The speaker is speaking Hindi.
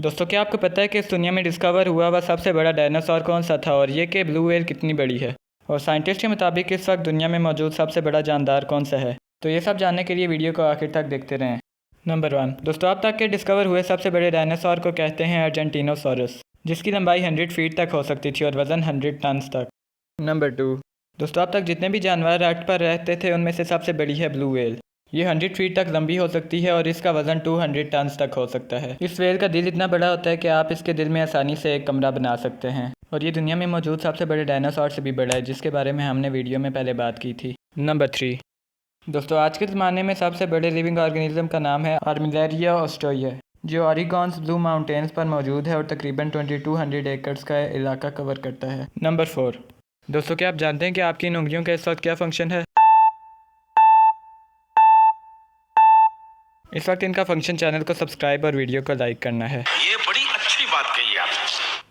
दोस्तों क्या आपको पता है कि इस दुनिया में डिस्कवर हुआ हुआ सबसे बड़ा डायनासोर कौन सा था और ये कि ब्लू व्हेल कितनी बड़ी है। और साइंटिस्ट के मुताबिक इस वक्त दुनिया में मौजूद सबसे बड़ा जानदार कौन सा है। तो ये सब जानने के लिए वीडियो को आखिर तक देखते रहें। नंबर 1 दोस्तों, अब तक के डिस्कवर हुए सबसे बड़े डायनासोर को कहते हैं अर्जेंटीनोसॉरस, जिसकी लंबाई 100 फीट तक हो सकती थी और वज़न 100 टन तक। नंबर 2 दोस्तों, अब तक जितने भी जानवर अर्थ पर रहते थे उनमें से सबसे बड़ी है ब्लू व्हेल। ये 100 फीट तक लंबी हो सकती है और इसका वजन 200 टन तक हो सकता है। इस व्हेल का दिल इतना बड़ा होता है कि आप इसके दिल में आसानी से एक कमरा बना सकते हैं। और ये दुनिया में मौजूद सबसे बड़े डायनासोर से भी बड़ा है, जिसके बारे में हमने वीडियो में पहले बात की थी। नंबर 3 दोस्तों, आज के ज़माने में सबसे बड़े लिविंग ऑर्गेनिज्म का नाम है आर्मिलेरिया ऑस्ट्रोइया, जो ऑरिगॉन्स ब्लू माउंटेन्स पर मौजूद है और तकरीबन 2200 एकड़ का इलाका कवर करता है। नंबर 4 दोस्तों, क्या आप जानते हैं कि आपकी इन उंगलियों का इस वक्त क्या फंक्शन है? इस वक्त इनका फंक्शन चैनल को सब्सक्राइब और वीडियो को लाइक करना है। ये बड़ी अच्छी बात कही आपने।